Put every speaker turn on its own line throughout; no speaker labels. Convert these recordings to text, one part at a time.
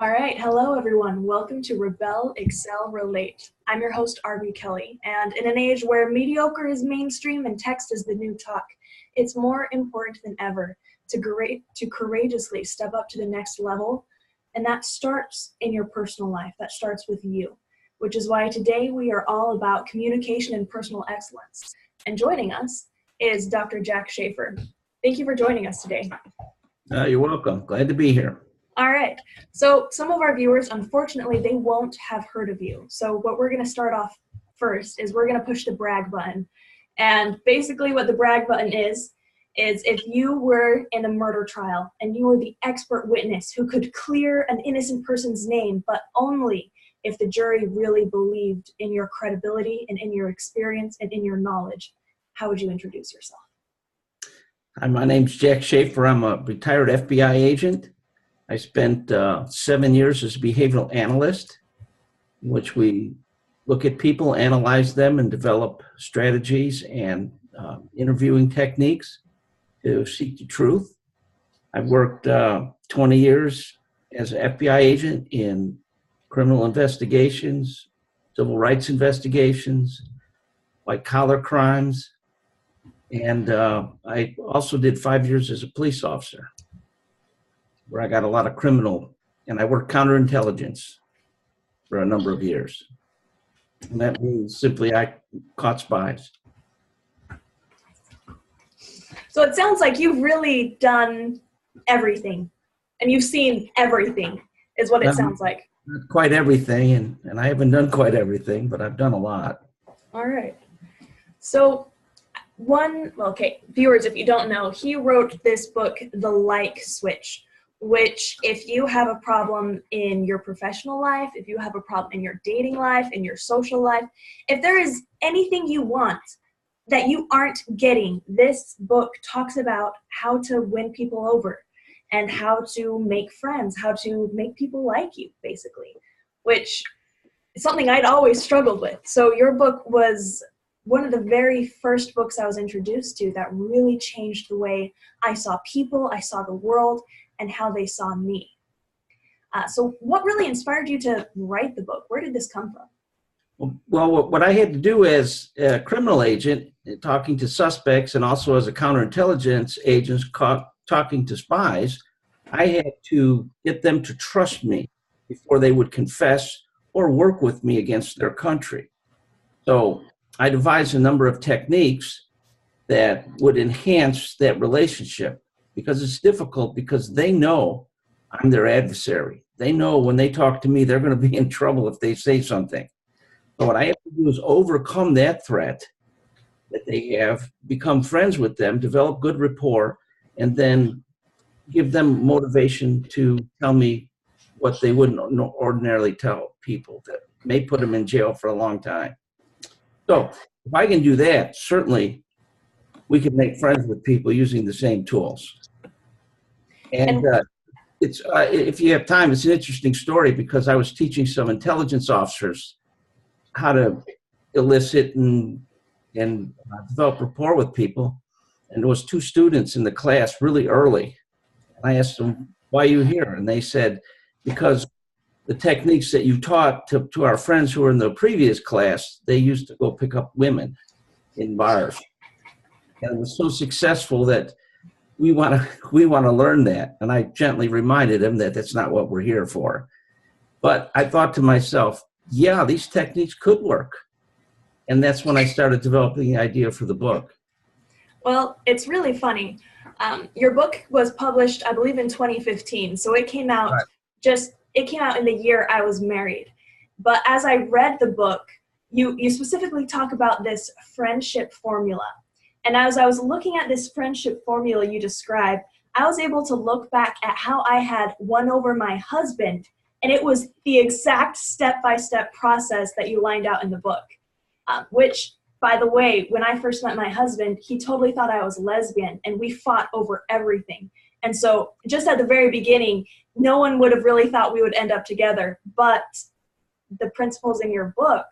All right, hello everyone. Welcome to Rebel, Excel, Relate. I'm your host, RB Kelly, and in an age where mediocre is mainstream and text is the new talk, it's more important than ever to courageously step up to the next level, and that starts in your personal life. That starts with you, which is why today we are all about communication and personal excellence. And joining us is Dr. Jack Schafer. Thank you for joining us today.
You're welcome. Glad to be here.
All right. So some of our viewers, unfortunately, they won't have heard of you. So what we're going to start off first is we're going to push the brag button. And basically what the brag button is if you were in a murder trial and you were the expert witness who could clear an innocent person's name, but only if the jury really believed in your credibility and in your experience and in your knowledge, how would you introduce yourself?
Hi, my name's Jack Schafer. I'm a retired FBI agent. I spent 7 years as a behavioral analyst, in which we look at people, analyze them, and develop strategies and interviewing techniques to seek the truth. I've worked 20 years as an FBI agent in criminal investigations, civil rights investigations, white-collar crimes, and I also did 5 years as a police officer, where I got a lot of criminal, and I worked counterintelligence for a number of years. And that means simply I caught spies.
So it sounds like you've really done everything, and you've seen everything, is what it sounds like.
Not quite everything, and I haven't done quite everything, but I've done a lot.
All right. So viewers, if you don't know, he wrote this book, The Like Switch, which if you have a problem in your professional life, if you have a problem in your dating life, in your social life, if there is anything you want that you aren't getting, this book talks about how to win people over and how to make friends, how to make people like you, basically, which is something I'd always struggled with. So your book was one of the very first books I was introduced to that really changed the way I saw people, I saw the world, and how they saw me. So what really inspired you to write the book? Where did this come from?
Well, what I had to do as a criminal agent, talking to suspects, and also as a counterintelligence agent, talking to spies, I had to get them to trust me before they would confess or work with me against their country. So I devised a number of techniques that would enhance that relationship, because it's difficult, because they know I'm their adversary. They know when they talk to me, they're going to be in trouble if they say something. So what I have to do is overcome that threat that they have, become friends with them, develop good rapport, and then give them motivation to tell me what they wouldn't ordinarily tell people that may put them in jail for a long time. So if I can do that, certainly we can make friends with people using the same tools. And if you have time, it's an interesting story, because I was teaching some intelligence officers how to elicit and develop rapport with people. And there was 2 students in the class really early. And I asked them, "Why are you here?" And they said, "Because the techniques that you taught to our friends who were in the previous class, they used to go pick up women in bars. And it was so successful that we want to learn that." And I gently reminded them that that's not what we're here for. But I thought to myself, yeah, these techniques could work. And that's when I started developing the idea for the book.
Well, it's really funny. Your book was published, I believe, in 2015. So it came out it came out in the year I was married. But as I read the book, you specifically talk about this friendship formula. And as I was looking at this friendship formula you described, I was able to look back at how I had won over my husband, and it was the exact step-by-step process that you lined out in the book, which, by the way, when I first met my husband, he totally thought I was lesbian, and we fought over everything. And so just at the very beginning, no one would have really thought we would end up together, but the principles in your book,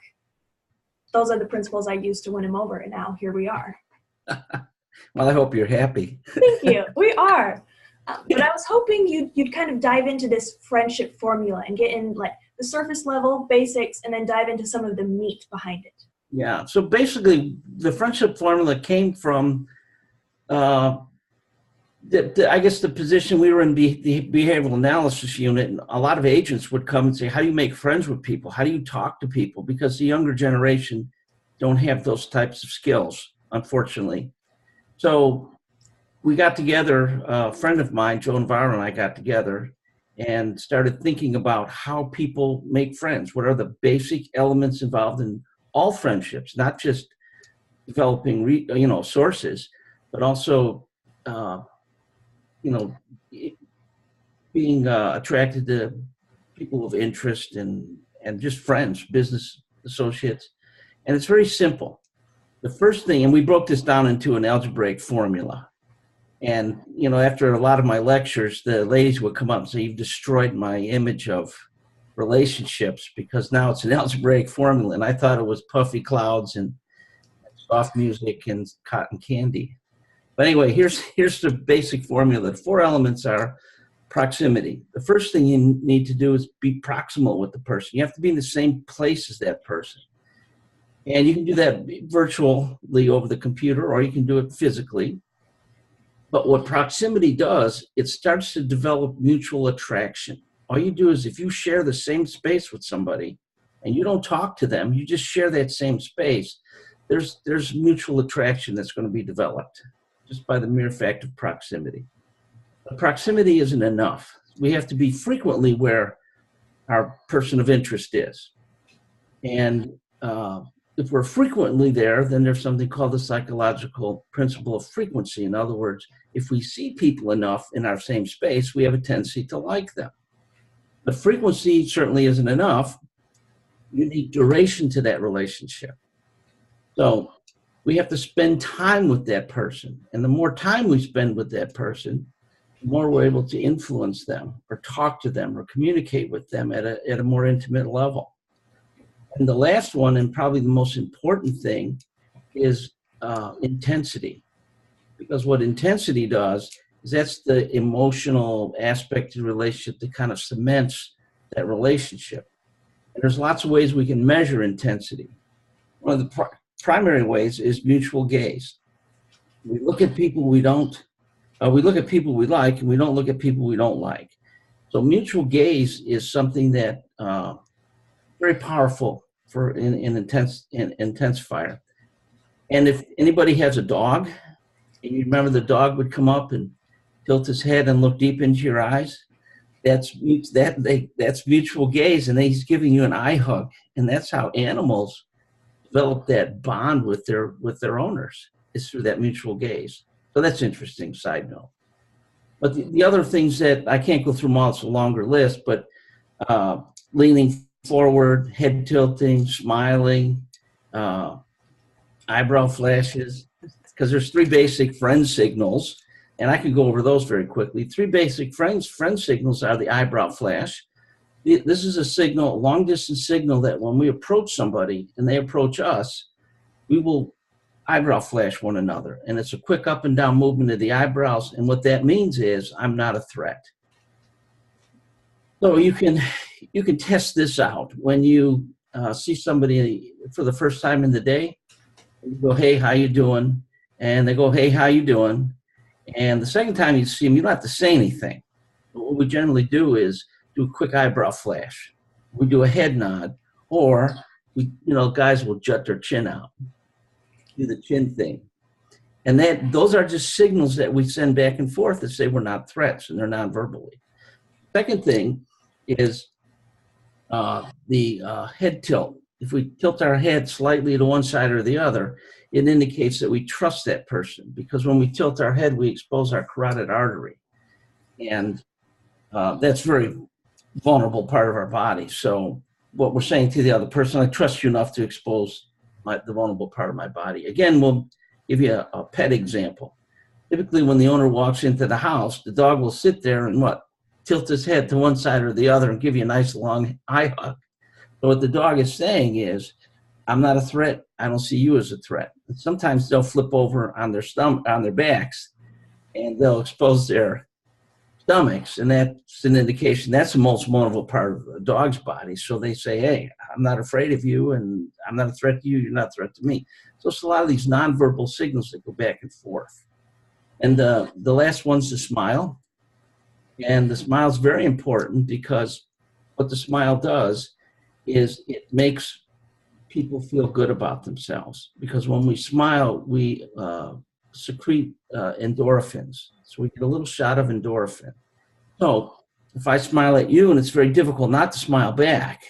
those are the principles I used to win him over, and now here we are.
Well, I hope you're happy.
Thank you. We are. But I was hoping you'd kind of dive into this friendship formula and get in like the surface level basics and then dive into some of the meat behind it.
Yeah. So basically, the friendship formula came from, I guess, the position we were in the behavioral analysis unit. And a lot of agents would come and say, how do you make friends with people? How do you talk to people? Because the younger generation don't have those types of skills, unfortunately. So we got together, a friend of mine, Joe Navarro, and I got together and started thinking about how people make friends. What are the basic elements involved in all friendships, not just developing, sources, but also, being attracted to people of interest and just friends, business associates. And it's very simple. The first thing, and we broke this down into an algebraic formula. And, after a lot of my lectures, the ladies would come up and say, you've destroyed my image of relationships, because now it's an algebraic formula. And I thought it was puffy clouds and soft music and cotton candy. But anyway, here's the basic formula. The 4 elements are proximity. The first thing you need to do is be proximal with the person. You have to be in the same place as that person. And you can do that virtually over the computer, or you can do it physically. But what proximity does, it starts to develop mutual attraction. All you do is, if you share the same space with somebody and you don't talk to them, you just share that same space, there's mutual attraction that's going to be developed just by the mere fact of proximity. But proximity isn't enough. We have to be frequently where our person of interest is. And if we're frequently there, then there's something called the psychological principle of frequency. In other words, if we see people enough in our same space, we have a tendency to like them. But frequency certainly isn't enough. You need duration to that relationship. So we have to spend time with that person. And the more time we spend with that person, the more we're able to influence them or talk to them or communicate with them at a more intimate level. And the last one, and probably the most important thing, is intensity. Because what intensity does is that's the emotional aspect of the relationship that kind of cements that relationship. And there's lots of ways we can measure intensity. One of the primary ways is mutual gaze. We look at people we look at people we like, and we don't look at people we don't like. So mutual gaze is something that very powerful for an intensifier. And if anybody has a dog, and you remember the dog would come up and tilt his head and look deep into your eyes, that's mutual gaze, and he's giving you an eye hug. And that's how animals develop that bond with their owners, is through that mutual gaze. So that's interesting, side note. But the other things that I can't go through them all, it's a longer list, but leaning forward, head tilting, smiling, eyebrow flashes, because there's 3 basic friend signals, and I can go over those very quickly. 3 basic friend signals are the eyebrow flash. This is a signal, a long distance signal, that when we approach somebody and they approach us, we will eyebrow flash one another. And it's a quick up and down movement of the eyebrows. And what that means is, I'm not a threat. So you can test this out when you see somebody for the first time in the day. You go, hey, how you doing? And they go, hey, how you doing? And the second time you see them, you don't have to say anything. But what we generally do is do a quick eyebrow flash. We do a head nod, or guys will jut their chin out, do the chin thing. And those are just signals that we send back and forth that say we're not threats, and they're non-verbally. Second thing is the head tilt. If we tilt our head slightly to one side or the other, it indicates that we trust that person, because when we tilt our head, we expose our carotid artery. And that's a very vulnerable part of our body. So what we're saying to the other person, I trust you enough to expose the vulnerable part of my body. Again, we'll give you a pet example. Typically, when the owner walks into the house, the dog will sit there and tilt his head to one side or the other and give you a nice long eye hug. So what the dog is saying is, I'm not a threat. I don't see you as a threat. And sometimes they'll flip over on their backs, and they'll expose their stomachs, and that's an indication that's the most vulnerable part of a dog's body. So they say, hey, I'm not afraid of you, and I'm not a threat to you, you're not a threat to me. So it's a lot of these nonverbal signals that go back and forth. And the last one's the smile. And the smile is very important because what the smile does is it makes people feel good about themselves. Because when we smile, we secrete endorphins. So we get a little shot of endorphin. So if I smile at you, and it's very difficult not to smile back.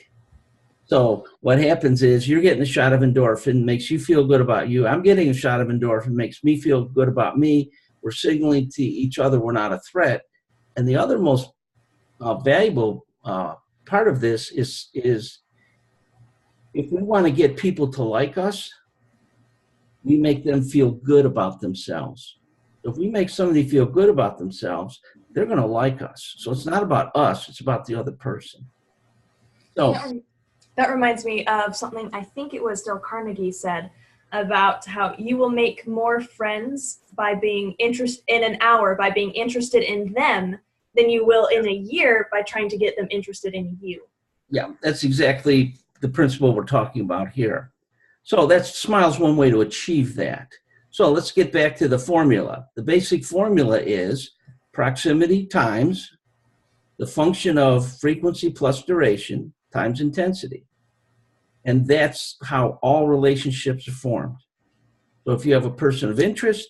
So what happens is you're getting a shot of endorphin, makes you feel good about you. I'm getting a shot of endorphin, makes me feel good about me. We're signaling to each other we're not a threat. And the other most valuable part of this is if we want to get people to like us, we make them feel good about themselves. If we make somebody feel good about themselves, they're going to like us. So it's not about us, it's about the other person. So
that reminds me of something I think it was Dale Carnegie said about how you will make more friends by being interested in an hour by being interested in them than you will in a year by trying to get them interested in you.
Yeah, that's exactly the principle we're talking about here. So that's smile's one way to achieve that. So let's get back to the formula. The basic formula is proximity times the function of frequency plus duration times intensity. And that's how all relationships are formed. So if you have a person of interest,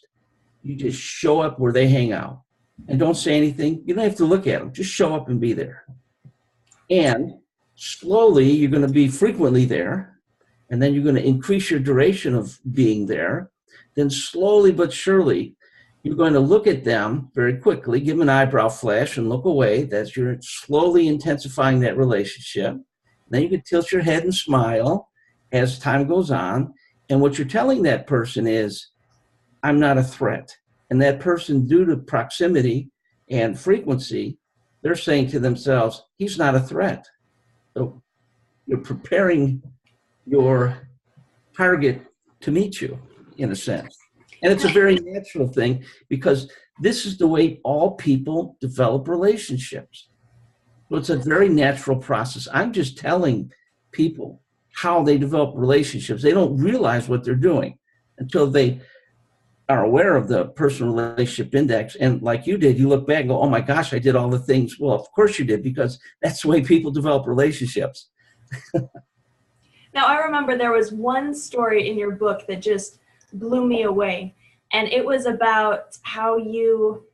you just show up where they hang out. And don't say anything. You don't have to look at them. Just show up and be there. And slowly, you're going to be frequently there. And then you're going to increase your duration of being there. Then slowly but surely, you're going to look at them very quickly, give them an eyebrow flash and look away. That's you're slowly intensifying that relationship. Then you can tilt your head and smile as time goes on. And what you're telling that person is, I'm not a threat. And that person, due to proximity and frequency, they're saying to themselves, he's not a threat. So you're preparing your target to meet you, in a sense. And it's a very natural thing because this is the way all people develop relationships. So it's a very natural process. I'm just telling people how they develop relationships. They don't realize what they're doing until they are aware of the personal relationship index. And like you did, you look back and go, oh my gosh, I did all the things. Well, of course you did, because that's the way people develop relationships.
Now, I remember there was one story in your book that just blew me away. And it was about how you,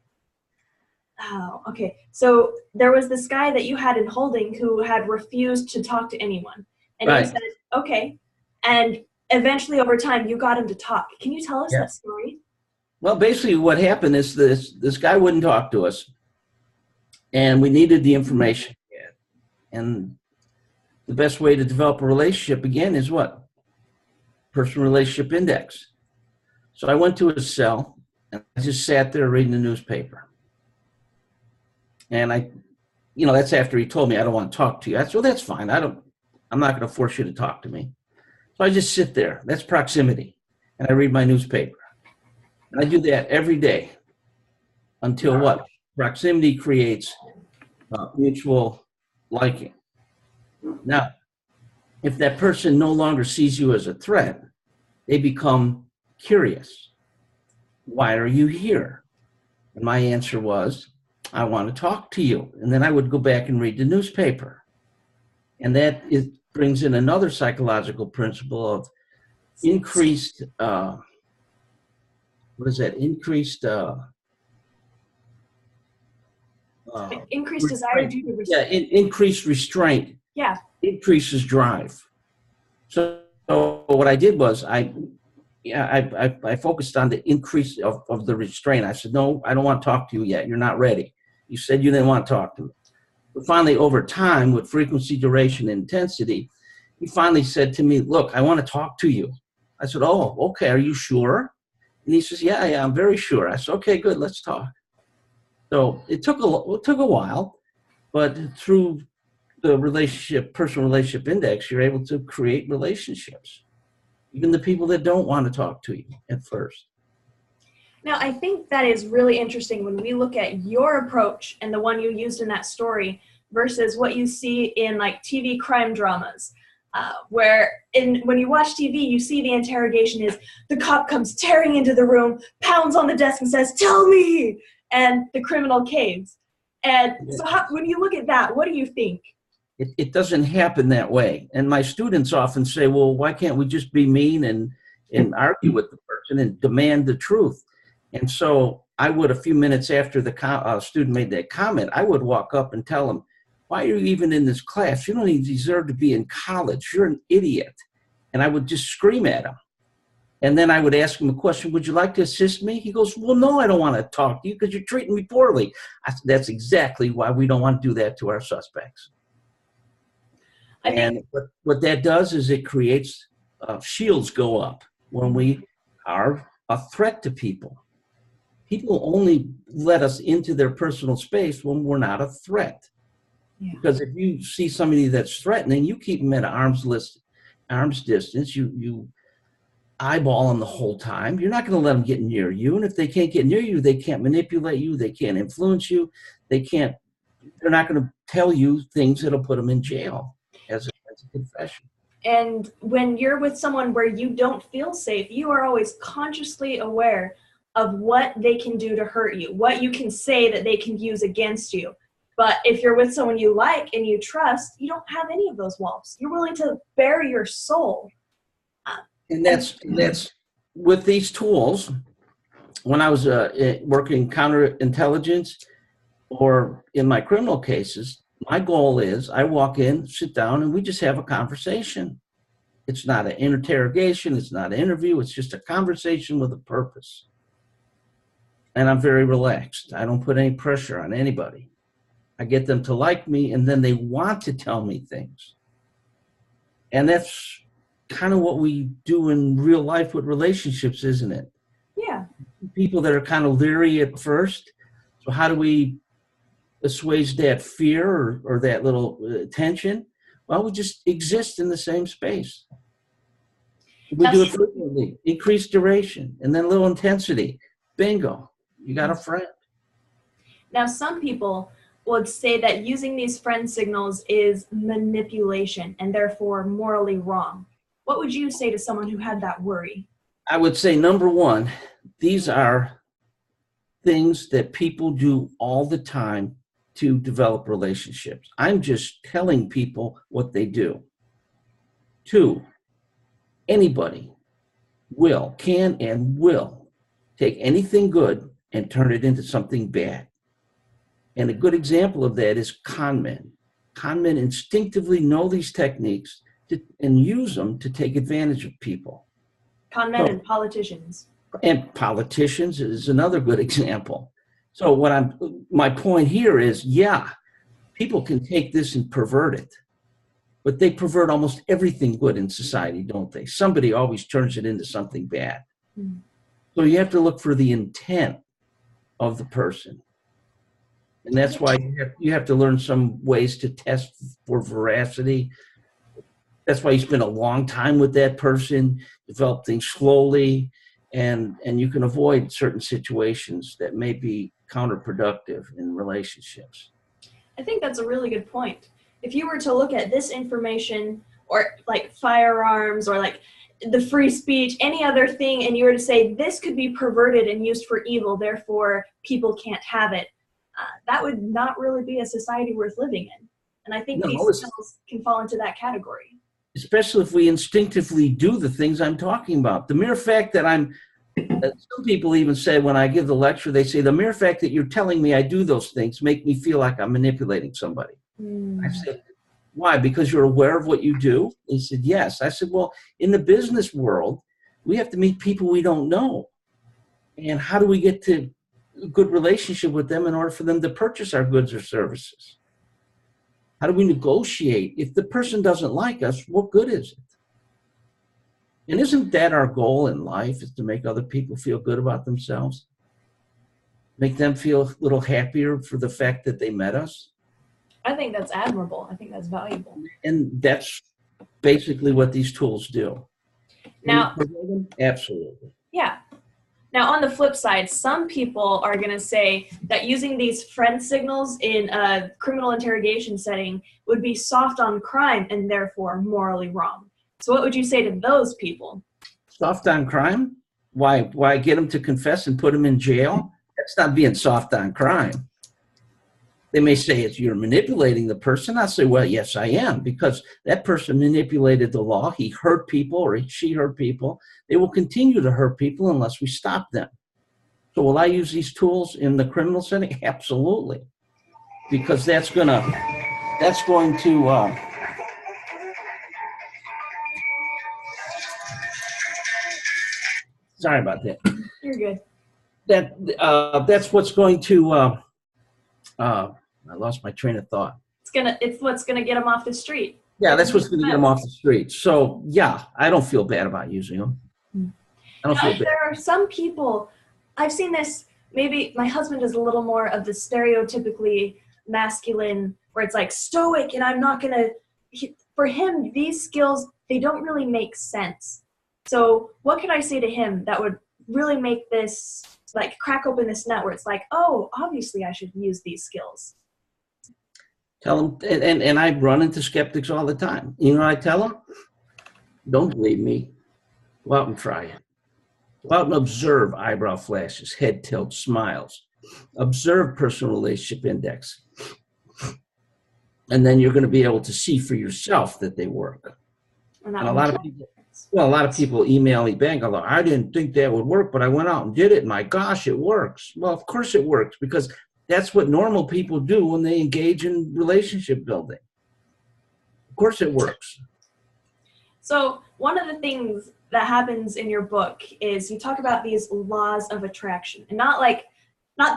so there was this guy that you had in holding who had refused to talk to anyone. And
Right.
you said, okay. And eventually over time, you got him to talk. Can you tell us that story?
Well, basically what happened is this guy wouldn't talk to us, and we needed the information. And the best way to develop a relationship, again, is what? Personal relationship index. So I went to his cell, and I just sat there reading the newspaper. And that's after he told me, I don't want to talk to you. I said, well, that's fine. I'm not going to force you to talk to me. So I just sit there. That's proximity. And I read my newspaper. And I do that every day until what? Proximity creates mutual liking. Now, if that person no longer sees you as a threat, they become curious. Why are you here? And my answer was, I want to talk to you. And then I would go back and read the newspaper. And that brings in another psychological principle of increased, Increased
increased desire due to restraint.
Yeah, increased restraint.
Yeah.
Increases drive. So what I did was I focused on the increase of the restraint. I said, no, I don't want to talk to you yet. You're not ready. You said you didn't want to talk to me. But finally, over time, with frequency, duration, and intensity, he finally said to me, look, I want to talk to you. I said, oh, okay, are you sure? And he says, yeah, I'm very sure. I said, okay, good, let's talk. So it took a while, but through the personal relationship index, you're able to create relationships, even the people that don't want to talk to you at first.
Now, I think that is really interesting when we look at your approach and the one you used in that story versus what you see in like TV crime dramas, when you watch TV, you see the interrogation is the cop comes tearing into the room, pounds on the desk and says, "Tell me," and the criminal caves. And so when you look at that, what do you think?
It doesn't happen that way. And my students often say, well, why can't we just be mean and argue with the person and demand the truth? And so I would, a few minutes after the student made that comment, I would walk up and tell him, why are you even in this class? You don't even deserve to be in college. You're an idiot. And I would just scream at him. And then I would ask him a question, would you like to assist me? He goes, well, no, I don't want to talk to you because you're treating me poorly. I said, that's exactly why we don't want to do that to our suspects. And what that does is it creates shields go up when we are a threat to people. People only let us into their personal space when we're not a threat. Yeah. Because if you see somebody that's threatening, you keep them at arm's distance. You eyeball them the whole time. You're not going to let them get near you. And if they can't get near you, they can't manipulate you. They can't influence you. They're not going to tell you things that'll put them in jail as a confession.
And when you're with someone where you don't feel safe, you are always consciously aware of what they can do to hurt you, what you can say that they can use against you. But if you're with someone you like and you trust, you don't have any of those walls. You're willing to bare your soul.
And that's with these tools. When I was working counterintelligence or in my criminal cases, my goal is I walk in, sit down, and we just have a conversation. It's not an interrogation. It's not an interview. It's just a conversation with a purpose. And I'm very relaxed. I don't put any pressure on anybody. I get them to like me, and then they want to tell me things. And that's kind of what we do in real life with relationships, isn't it?
Yeah.
People that are kind of leery at first. So how do we assuage that fear or that little tension? Well, we just exist in the same space. We do it frequently. Increased duration, and then little intensity. Bingo. You got a friend.
Now, some people would say that using these friend signals is manipulation and therefore morally wrong. What would you say to someone who had that worry?
I would say, number one, these are things that people do all the time to develop relationships. I'm just telling people what they do. Two, anybody can and will take anything good and turn it into something bad. And a good example of that is con men. Con men instinctively know these techniques and use them to take advantage of people.
Con men and politicians.
And politicians is another good example. So my point here is, yeah, people can take this and pervert it, but they pervert almost everything good in society, don't they? Somebody always turns it into something bad. Mm. So you have to look for the intent of the person. And that's why you have to learn some ways to test for veracity. That's why you spend a long time with that person, develop things slowly, and you can avoid certain situations that may be counterproductive in relationships.
I think that's a really good point. If you were to look at this information or like firearms or like the free speech, any other thing, and you were to say this could be perverted and used for evil, therefore people can't have it, that would not really be a society worth living in. And I think these skills can fall into that category.
Especially if we instinctively do the things I'm talking about. The mere fact that some people even say when I give the lecture, they say, the mere fact that you're telling me I do those things make me feel like I'm manipulating somebody. I said, why? Because you're aware of what you do? He said, yes. I said, well, in the business world, we have to meet people we don't know. And how do we get to a good relationship with them in order for them to purchase our goods or services? How do we negotiate? If the person doesn't like us, what good is it? And isn't that our goal in life, is to make other people feel good about themselves? Make them feel a little happier for the fact that they met us?
I think that's admirable. I think that's valuable.
And that's basically what these tools do.
Now,
absolutely.
Yeah. Now, on the flip side, some people are going to say that using these friend signals in a criminal interrogation setting would be soft on crime and therefore morally wrong. So what would you say to those people?
Soft on crime? Why get them to confess and put them in jail? That's not being soft on crime. They may say it's you're manipulating the person. I'll say, well, yes, I am, because that person manipulated the law. He hurt people, or she hurt people. They will continue to hurt people unless we stop them. So will I use these tools in the criminal setting? Absolutely. Because that's going to sorry about that.
You're good.
That's what's going to I lost my train of thought.
It's what's gonna get them off the street.
Yeah, that's what's going to get them off the street. So yeah, I don't feel bad about using them. I don't feel bad.
There are some people, I've seen this, maybe my husband is a little more of the stereotypically masculine, where it's like stoic, and I'm not gonna, for him, these skills, they don't really make sense. So what could I say to him that would really make this, like, crack open this nut where it's like, oh, obviously I should use these skills?
Tell them, and I run into skeptics all the time. You know what I tell them? Don't believe me. Go out and try it. Go out and observe eyebrow flashes, head tilts, smiles. Observe personal relationship index. And then you're going to be able to see for yourself that they work. And a lot of people email me back. I didn't think that would work, but I went out and did it. And my gosh, it works. Well, of course it works, because that's what normal people do when they engage in relationship building. Of course it works.
So one of the things that happens in your book is you talk about these laws of attraction, and not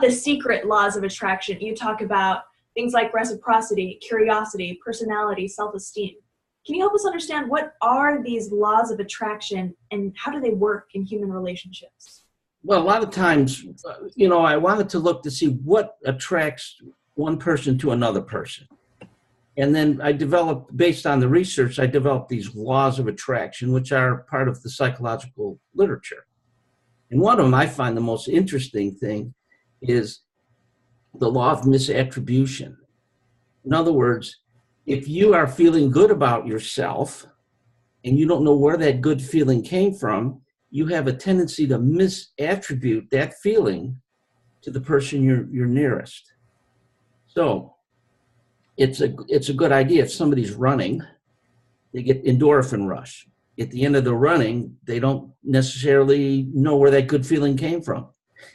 the secret laws of attraction. You talk about things like reciprocity, curiosity, personality, self-esteem. Can you help us understand what are these laws of attraction and how do they work in human relationships?
Well, a lot of times, I wanted to look to see what attracts one person to another person. And then based on the research, I developed these laws of attraction, which are part of the psychological literature. And one of them, I find the most interesting thing, is the law of misattribution. In other words, if you are feeling good about yourself and you don't know where that good feeling came from, you have a tendency to misattribute that feeling to the person you're nearest. So it's a good idea. If somebody's running, they get endorphin rush. At the end of the running, they don't necessarily know where that good feeling came from.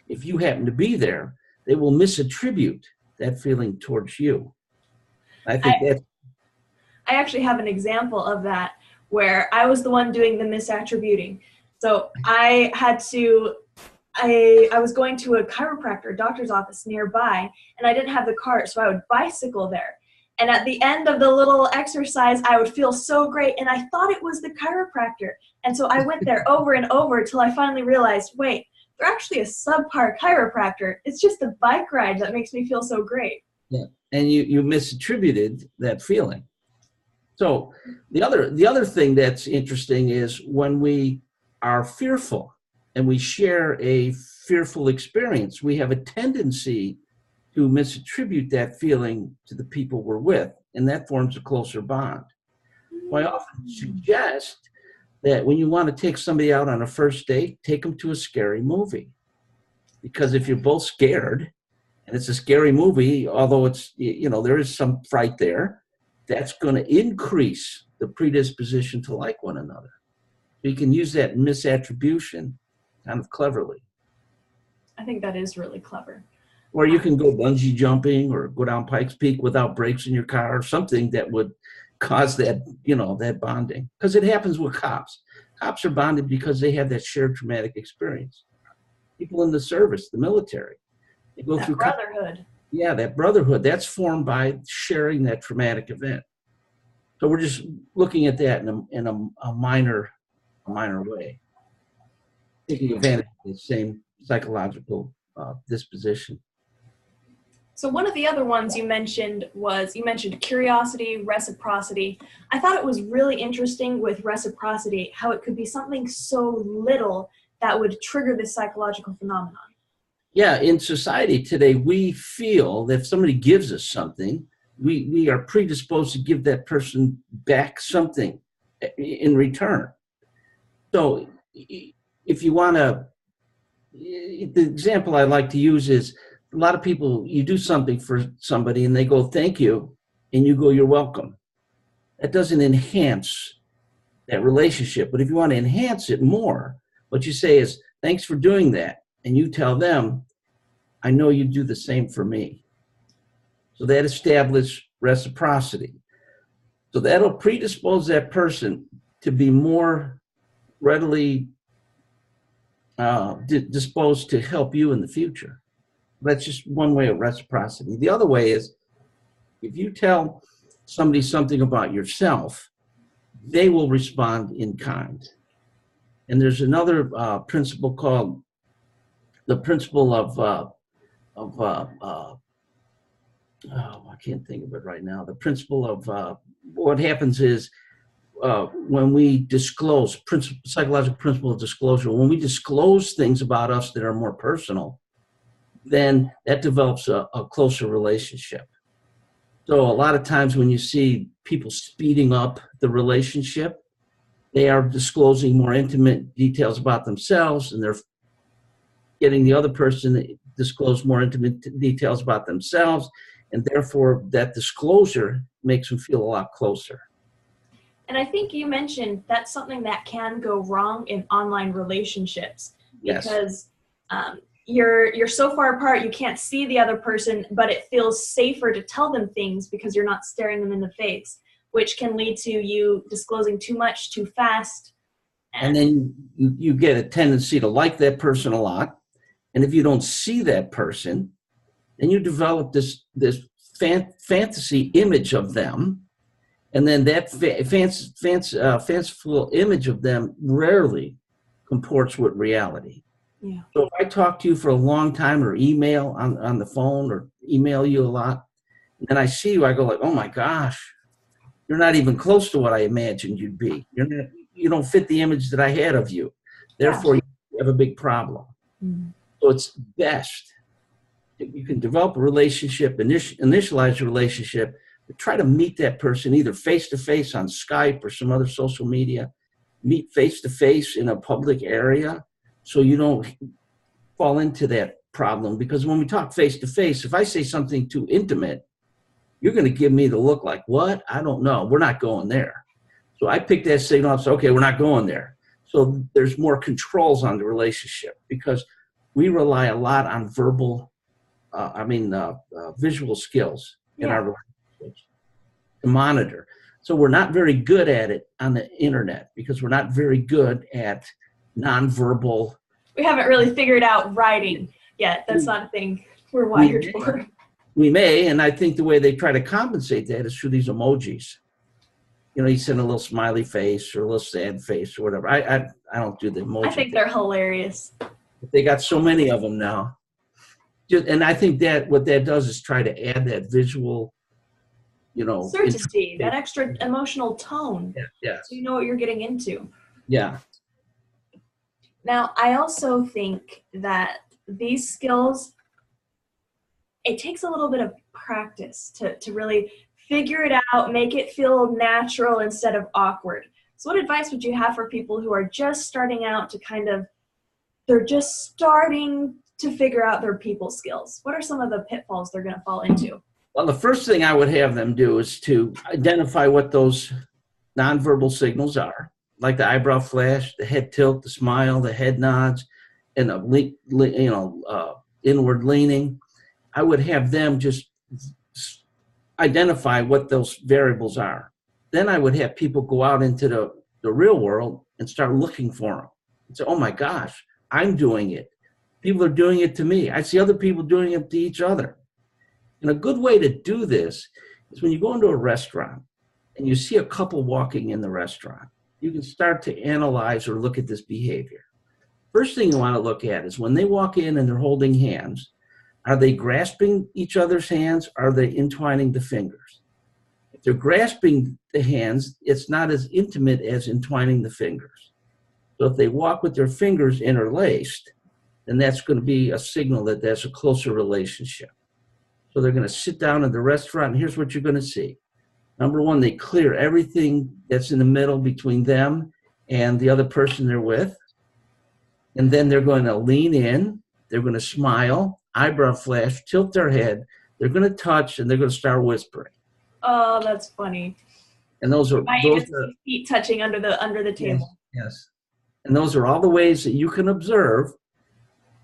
If you happen to be there, they will misattribute that feeling towards you. I
actually have an example of that where I was the one doing the misattributing. So I was going to a chiropractor doctor's office nearby, and I didn't have the cart, so I would bicycle there. And at the end of the little exercise, I would feel so great, and I thought it was the chiropractor. And so I went there over and over till I finally realized, wait, they're actually a subpar chiropractor. It's just the bike ride that makes me feel so great.
Yeah, and you misattributed that feeling. So the other thing that's interesting is when we are fearful and we share a fearful experience, we have a tendency to misattribute that feeling to the people we're with, and that forms a closer bond. So I often suggest that when you want to take somebody out on a first date, take them to a scary movie. Because if you're both scared, and it's a scary movie, although it's, there is some fright there, that's going to increase the predisposition to like one another. So you can use that misattribution kind of cleverly.
I think that is really clever.
Or you can go bungee jumping or go down Pikes Peak without brakes in your car, or something that would cause that, that bonding. Because it happens with cops. Cops are bonded because they have that shared traumatic experience. People in the service, the military, they go through
brotherhood.
Yeah, that brotherhood, that's formed by sharing that traumatic event. So we're just looking at that in a minor way, taking advantage of the same psychological disposition.
So one of the other ones you mentioned curiosity, reciprocity. I thought it was really interesting with reciprocity, how it could be something so little that would trigger this psychological phenomenon?
Yeah, in society today, we feel that if somebody gives us something, we are predisposed to give that person back something in return. So if you want to, the example I like to use is a lot of people, you do something for somebody and they go, thank you, and you go, you're welcome. That doesn't enhance that relationship. But if you want to enhance it more, what you say is, thanks for doing that. And you tell them, I know you do the same for me. So that establishes reciprocity. So that'll predispose that person to be more readily disposed to help you in the future. That's just one way of reciprocity. The other way is if you tell somebody something about yourself, they will respond in kind. And there's another principle called the principle of I can't think of it right now. The principle of what happens is when we disclose, psychological principle of disclosure, when we disclose things about us that are more personal, then that develops a closer relationship. So a lot of times when you see people speeding up the relationship, they are disclosing more intimate details about themselves, and they're getting the other person to disclose more intimate details about themselves, and therefore that disclosure makes them feel a lot closer.
And I think you mentioned that's something that can go wrong in online relationships because you're so far apart you can't see the other person, but it feels safer to tell them things because you're not staring them in the face, which can lead to you disclosing too much too fast.
And then you get a tendency to like that person a lot. And if you don't see that person, then you develop this fantasy image of them. And then that fanciful image of them rarely comports with reality.
Yeah.
So if I talk to you for a long time or email on the phone or email you a lot, and then I see you, I go like, oh my gosh, you're not even close to what I imagined you'd be. You don't fit the image that I had of you. Therefore, you have a big problem. Mm-hmm. So it's best if you can develop a relationship, initialize a relationship, but try to meet that person either face-to-face on Skype or some other social media, meet face-to-face in a public area so you don't fall into that problem. Because when we talk face-to-face, if I say something too intimate, you're going to give me the look like, what? I don't know. We're not going there. So I pick that signal up, so okay, we're not going there. So there's more controls on the relationship because we rely a lot on visual skills in our relationships to monitor. So we're not very good at it on the internet because we're not very good at nonverbal.
We haven't really figured out writing yet. That's not a thing we're wired for.
We may, and I think the way they try to compensate that is through these emojis. You know, you send a little smiley face or a little sad face or whatever. I don't do the emoji.
I think they're hilarious.
They got so many of them now. And I think that what that does is try to add that visual,
certainty, that extra emotional tone.
Yeah.
So you know what you're getting into.
Yeah.
Now, I also think that these skills, it takes a little bit of practice to really figure it out, make it feel natural instead of awkward. So what advice would you have for people who are just starting out they're just starting to figure out their people skills? What are some of the pitfalls they're going to fall into?
Well, the first thing I would have them do is to identify what those nonverbal signals are, like the eyebrow flash, the head tilt, the smile, the head nods, and inward leaning. I would have them just identify what those variables are. Then I would have people go out into the real world and start looking for them and say, oh my gosh, I'm doing it. People are doing it to me. I see other people doing it to each other. And a good way to do this is when you go into a restaurant and you see a couple walking in the restaurant, you can start to analyze or look at this behavior. First thing you want to look at is when they walk in and they're holding hands, are they grasping each other's hands? Are they entwining the fingers? If they're grasping the hands, it's not as intimate as entwining the fingers. So if they walk with their fingers interlaced, then that's going to be a signal that that's a closer relationship. So they're going to sit down in the restaurant, and here's what you're going to see. Number one, they clear everything that's in the middle between them and the other person they're with. And then they're going to lean in, they're going to smile, eyebrow flash, tilt their head, they're going to touch, and they're going to start whispering.
Oh, that's funny.
And those are
feet touching under the table.
Yes. And those are all the ways that you can observe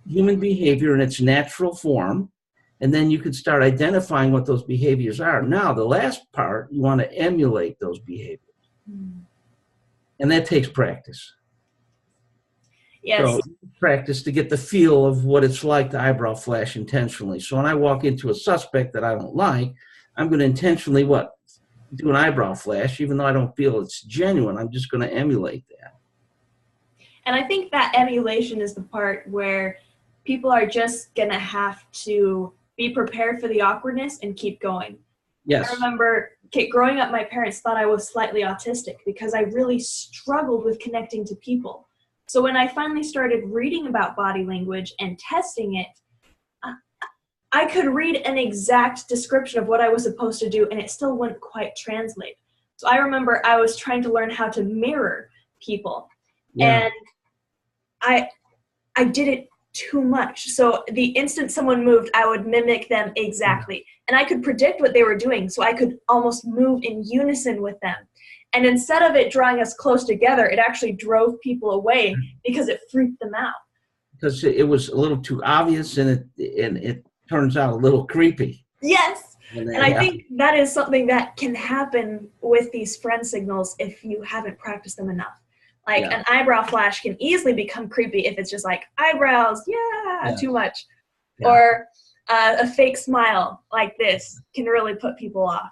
human behavior in its natural form. And then you can start identifying what those behaviors are. Now, the last part, you want to emulate those behaviors. And that takes practice.
Yes.
So practice to get the feel of what it's like to eyebrow flash intentionally. So when I walk into a suspect that I don't like, I'm going to intentionally do an eyebrow flash, even though I don't feel it's genuine. I'm just going to emulate that.
And I think that emulation is the part where people are just going to have to be prepared for the awkwardness and keep going.
Yes.
I remember growing up, my parents thought I was slightly autistic because I really struggled with connecting to people. So when I finally started reading about body language and testing it, I could read an exact description of what I was supposed to do, and it still wouldn't quite translate. So I remember I was trying to learn how to mirror people, and I did it too much. So the instant someone moved, I would mimic them exactly. And I could predict what they were doing, so I could almost move in unison with them. And instead of it drawing us close together, it actually drove people away because it freaked them out.
Because it was a little too obvious, and it turns out a little creepy.
Yes. And I think that is something that can happen with these friend signals if you haven't practiced them enough. Like an eyebrow flash can easily become creepy if it's just like eyebrows, too much. Yeah. Or a fake smile like this can really put people off.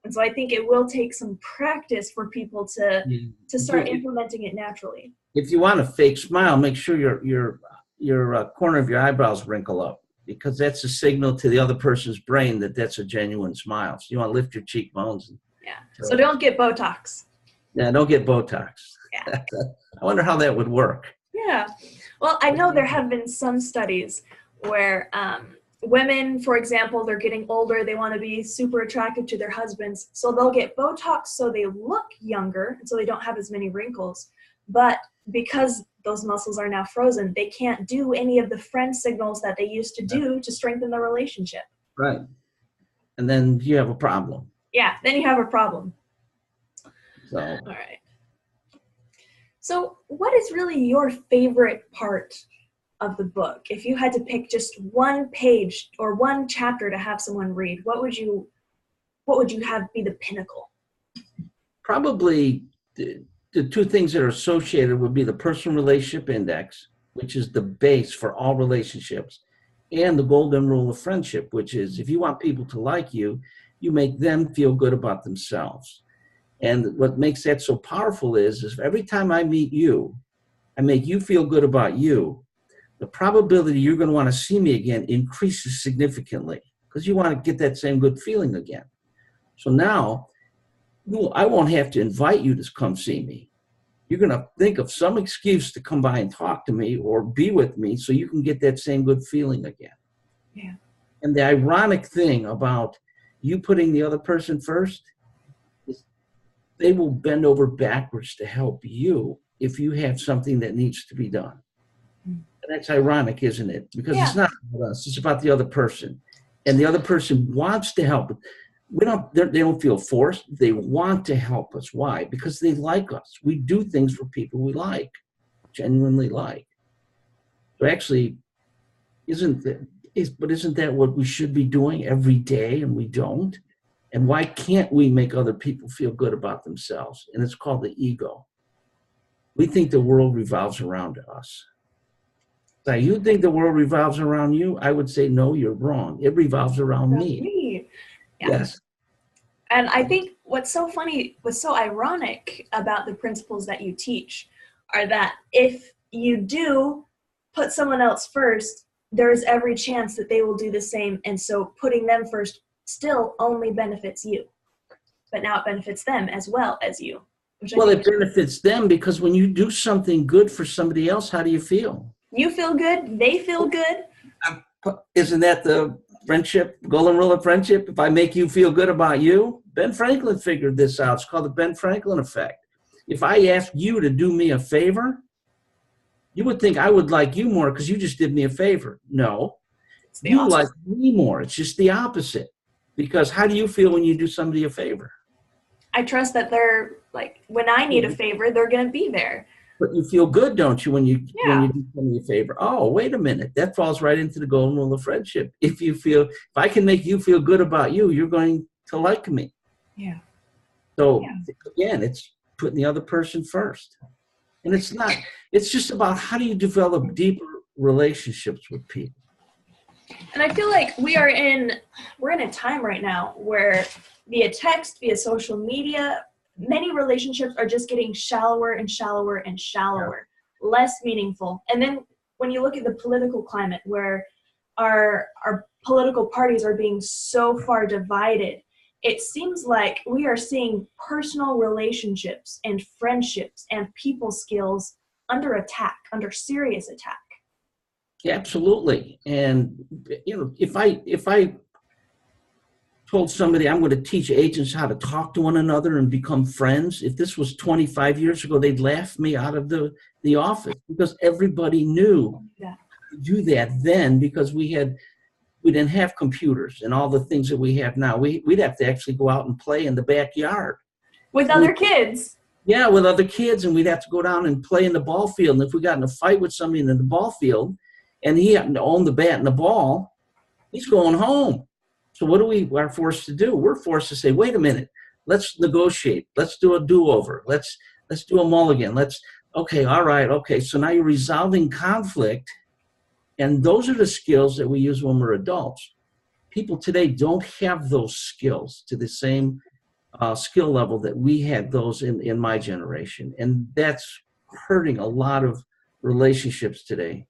And so I think it will take some practice for people to start implementing it naturally.
If you want a fake smile, make sure your corner of your eyebrows wrinkle up, because that's a signal to the other person's brain that that's a genuine smile. So you want to lift your cheekbones.
So don't get Botox.
Yeah, don't get Botox.
Yeah.
I wonder how that would work.
Yeah. Well, I know there have been some studies where women, for example, they're getting older, they want to be super attractive to their husbands, so they'll get Botox so they look younger and so they don't have as many wrinkles. But because those muscles are now frozen, they can't do any of the friend signals that they used to do to strengthen the relationship.
Right. And then you have a problem.
Yeah, then you have a problem.
So.
All right. So what is really your favorite part of the book? If you had to pick just one page or one chapter to have someone read, what would you have be the pinnacle?
Probably the two things that are associated would be the personal relationship index, which is the base for all relationships, and the golden rule of friendship, which is if you want people to like you, you make them feel good about themselves. And what makes that so powerful is every time I meet you, I make you feel good about you, the probability you're going to want to see me again increases significantly because you want to get that same good feeling again. So now I won't have to invite you to come see me. You're going to think of some excuse to come by and talk to me or be with me so you can get that same good feeling again.
Yeah.
And the ironic thing about you putting the other person first is they will bend over backwards to help you if you have something that needs to be done. And that's ironic, isn't it? Because it's not about us, it's about the other person. And the other person wants to help. They don't feel forced. They want to help us. Why? Because they like us. We do things for people we like, genuinely like. So actually, isn't that what we should be doing every day, and we don't? And why can't we make other people feel good about themselves? And it's called the ego. We think the world revolves around us. Now, you think the world revolves around you? I would say, no, you're wrong. It revolves around me.
Yeah.
Yes.
And I think what's so funny, what's so ironic about the principles that you teach are that if you do put someone else first, there's every chance that they will do the same. And so putting them first still only benefits you. But now it benefits them as well as you.
Well, it benefits them because when you do something good for somebody else, how do you feel?
You feel good. They feel good.
Isn't that the friendship, golden rule of friendship? If I make you feel good about you, Ben Franklin figured this out. It's called the Ben Franklin effect. If I ask you to do me a favor, you would think I would like you more because you just did me a favor. No, you like me more. It's just the opposite. Because how do you feel when you do somebody a favor?
I trust that they're like, when I need a favor, they're going to be there.
But you feel good, don't you, when you do somebody a favor? Oh, wait a minute. That falls right into the golden rule of friendship. If I can make you feel good about you, you're going to like me.
Yeah.
So again, it's putting the other person first. And it's just about how do you develop deeper relationships with people.
And I feel like we're in a time right now where via text, via social media, many relationships are just getting shallower and shallower and shallower, less meaningful. And then when you look at the political climate where our political parties are being so far divided, it seems like we are seeing personal relationships and friendships and people skills under attack, under serious attack.
Yeah, absolutely. And if I told somebody I'm going to teach agents how to talk to one another and become friends, if this was 25 years ago, they'd laugh me out of the office because everybody knew how to do that then because we didn't have computers and all the things that we have now. We'd have to actually go out and play in the backyard.
With other kids.
Yeah, with other kids, and we'd have to go down and play in the ball field. And if we got in a fight with somebody in the ball field and he happened to own the bat and the ball, he's going home. So what are forced to do? We're forced to say, wait a minute, let's negotiate. Let's do a do-over. Let's do a mulligan. Okay, all right, okay. So now you're resolving conflict, and those are the skills that we use when we're adults. People today don't have those skills to the same skill level that we had those in my generation, and that's hurting a lot of relationships today.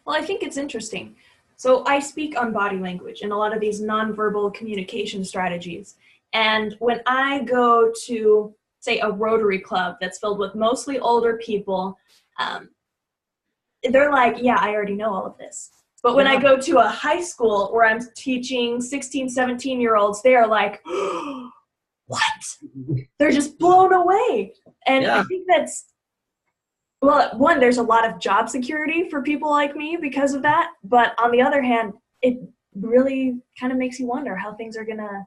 Well, I think it's interesting. So I speak on body language and a lot of these nonverbal communication strategies. And when I go to, say, a Rotary Club that's filled with mostly older people, they're like, yeah, I already know all of this. But when I go to a high school where I'm teaching 16, 17-year-olds, they are like, oh, what? They're just blown away. And I think that's, well, one, there's a lot of job security for people like me because of that. But on the other hand, it really kind of makes you wonder how things are gonna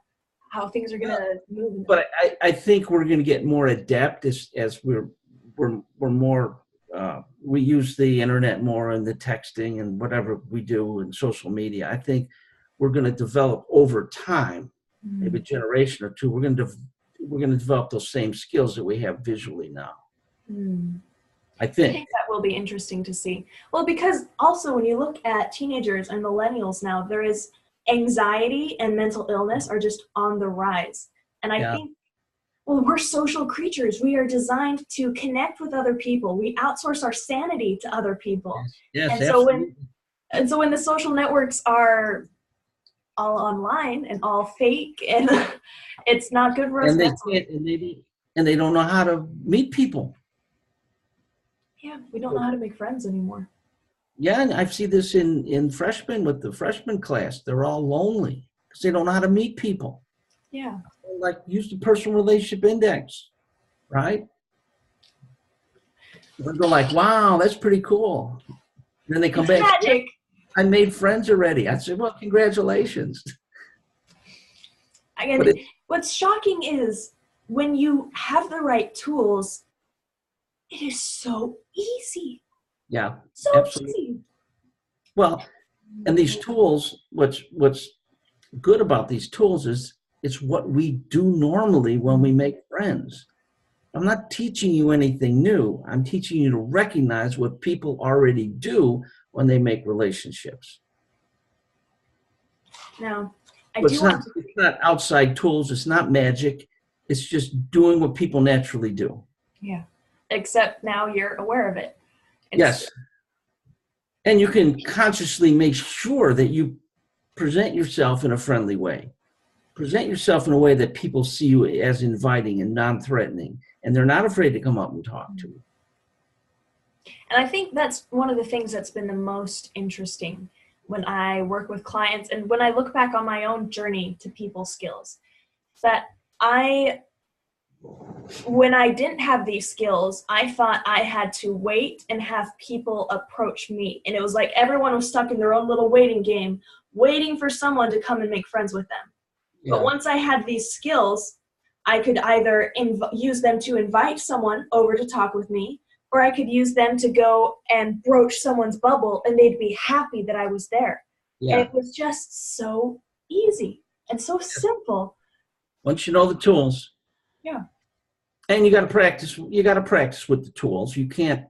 move.
But I think we're gonna get more adept as we're more. We use the internet more and the texting and whatever we do in social media. I think we're going to develop over time, maybe a generation or two. We're going to develop those same skills that we have visually now. I think
that will be interesting to see. Well, because also when you look at teenagers and millennials now, there is anxiety and mental illness are just on the rise. And I think, well, we're social creatures. We are designed to connect with other people. We outsource our sanity to other people.
Yes,
and
absolutely.
so when the social networks are all online and all fake, and it's not good for us.
And they don't know how to meet people.
Yeah, we don't know how to make friends anymore.
Yeah, and I've seen this in freshmen with the freshman class. They're all lonely because they don't know how to meet people.
Yeah.
Like use the personal relationship index, right? They're like, wow, that's pretty cool. And then they come back.
Magic.
I made friends already. I said, well, congratulations.
Again, what's shocking is when you have the right tools, it is so easy.
Yeah,
so
absolutely.
Easy.
Well, and these tools, what's good about these tools is it's what we do normally when we make friends. I'm not teaching you anything new. I'm teaching you to recognize what people already do when they make relationships.
No,
it's not outside tools. It's not magic. It's just doing what people naturally do.
Yeah, except now you're aware of it.
Yes. And you can consciously make sure that you present yourself in a friendly way. present yourself in a way that people see you as inviting and non-threatening, and they're not afraid to come up and talk to you.
And I think that's one of the things that's been the most interesting when I work with clients and when I look back on my own journey to people skills, that when I didn't have these skills, I thought I had to wait and have people approach me. And it was like everyone was stuck in their own little waiting game, waiting for someone to come and make friends with them. Yeah. But once I had these skills, I could either use them to invite someone over to talk with me, or I could use them to go and broach someone's bubble and they'd be happy that I was there. Yeah. And it was just so easy and so simple.
Once you know the tools.
Yeah.
And you got to practice. You got to practice with the tools. You can't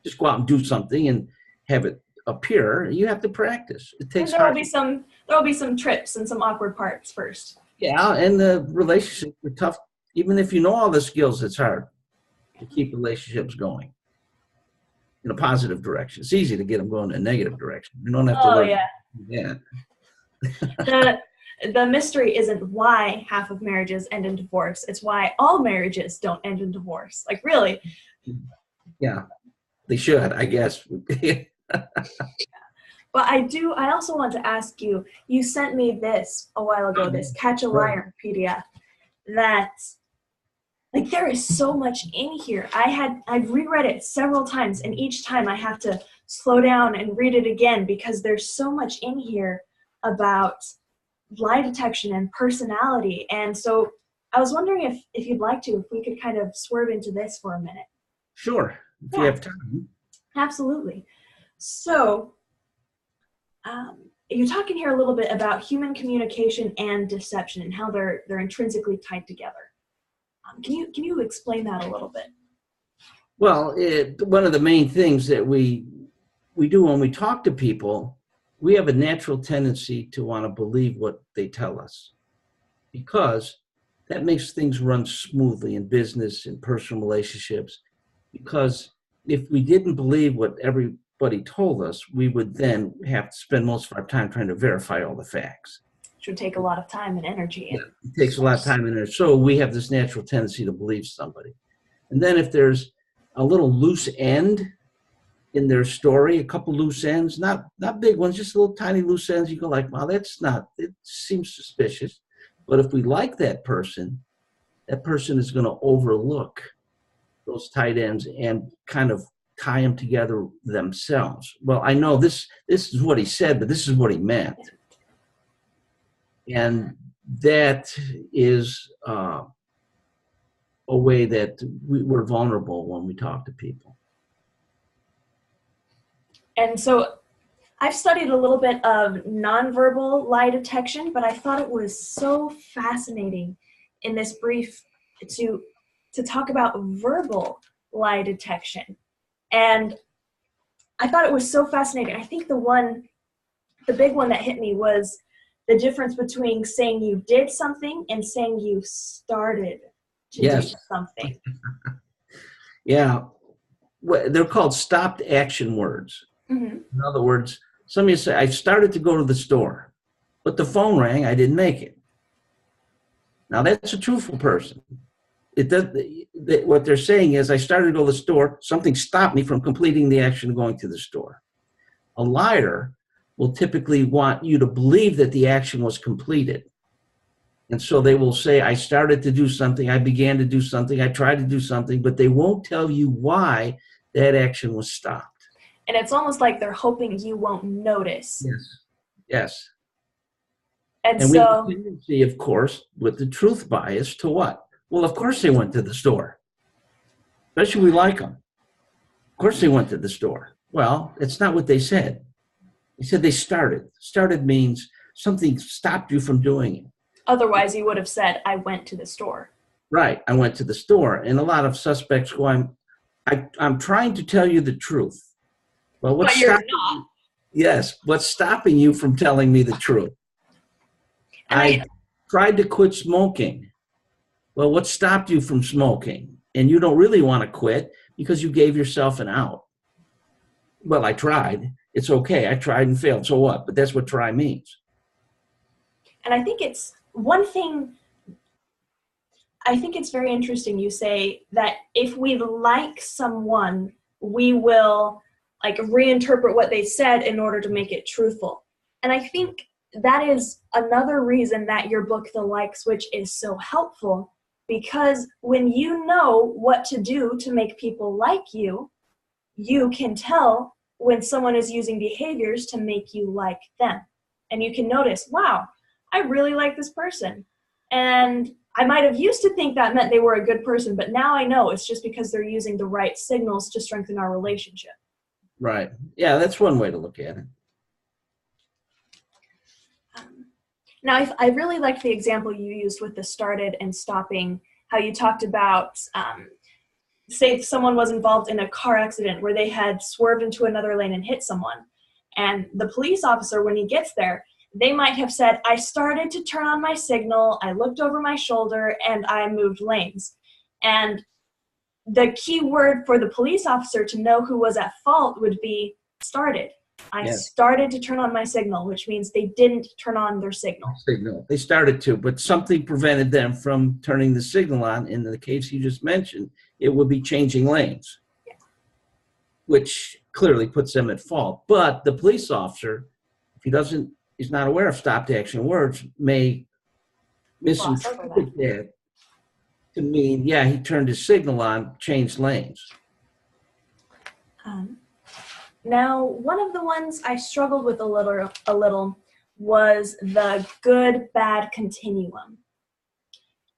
just go out and do something and have it appear. You have to practice. It takes.
And there will be some trips and some awkward parts first.
Yeah, and the relationships are tough. Even if you know all the skills, it's hard to keep relationships going in a positive direction. It's easy to get them going in a negative direction. You don't have to worry.
Yeah. The mystery isn't why half of marriages end in divorce. It's why all marriages don't end in divorce. Like, really.
Yeah, they should, I guess.
But I also want to ask you, you sent me this a while ago, this Catch a Liar PDF, that, like, there is so much in here. I've reread it several times, and each time I have to slow down and read it again because there's so much in here about lie detection and personality. And so I was wondering if you'd like to, if we could kind of swerve into this for a minute.
Sure, if you have time.
Absolutely. So you're talking here a little bit about human communication and deception and how they're intrinsically tied together. Can you explain that a little bit?
Well, one of the main things that we do when we talk to people, we have a natural tendency to want to believe what they tell us, because that makes things run smoothly in business and personal relationships. Because if we didn't believe what everybody told us, we would then have to spend most of our time trying to verify all the facts.
Which would take a lot of time and energy.
Yeah, it takes a lot of time and energy. So we have this natural tendency to believe somebody. And then if there's a little loose end in their story, a couple loose ends, not big ones, just little tiny loose ends, you go like, wow, it seems suspicious. But if we like that person is going to overlook those tight ends and kind of tie them together themselves. Well, I know this is what he said, but this is what he meant. And that is a way that we're vulnerable when we talk to people.
And so I've studied a little bit of nonverbal lie detection, but I thought it was so fascinating in this brief to talk about verbal lie detection. And I thought it was so fascinating. I think the big one that hit me was the difference between saying you did something and saying you started to do something.
Yeah. They're called stopped action words. Mm-hmm. In other words, somebody say, I started to go to the store, but the phone rang, I didn't make it. Now that's a truthful person. What they're saying is, I started to go to the store, something stopped me from completing the action of going to the store. A liar will typically want you to believe that the action was completed. And so they will say, I started to do something, I began to do something, I tried to do something, but they won't tell you why that action was stopped.
And it's almost like they're hoping you won't notice.
Yes. And
so
we have a tendency, of course, with the truth bias to what? Well, of course they went to the store. Especially we like them. Of course they went to the store. Well, it's not what they said. They said they started. Started means something stopped you from doing it.
Otherwise, you would have said, I went to the store.
Right. I went to the store. And a lot of suspects go, I'm trying to tell you the truth. Well,
but you're not.
Yes. What's stopping you from telling me the truth? I tried to quit smoking. Well, what stopped you from smoking? And you don't really want to quit because you gave yourself an out. Well, I tried. It's okay. I tried and failed. So what? But that's what try means.
And I think it's one thing, I think it's very interesting you say that if we like someone, we will like reinterpret what they said in order to make it truthful. And I think that is another reason that your book, The Like Switch, is so helpful, because when you know what to do to make people like you, you can tell when someone is using behaviors to make you like them. And you can notice, wow, I really like this person. And I might have used to think that meant they were a good person, but now I know it's just because they're using the right signals to strengthen our relationship.
Right. Yeah, that's one way to look at it.
Now, I really liked the example you used with the started and stopping, how you talked about, say if someone was involved in a car accident where they had swerved into another lane and hit someone. And the police officer, when he gets there, they might have said, I started to turn on my signal, I looked over my shoulder, and I moved lanes. And the key word for the police officer to know who was at fault would be started. I started to turn on my signal, which means they didn't turn on their signal.
They started to, but something prevented them from turning the signal on. In the case you just mentioned, it would be changing lanes, which clearly puts them at fault. But the police officer, if he's not aware of stopped action words, may misinterpret that to mean, he turned his signal on, changed lanes.
Now, one of the ones I struggled with a little was the good-bad continuum.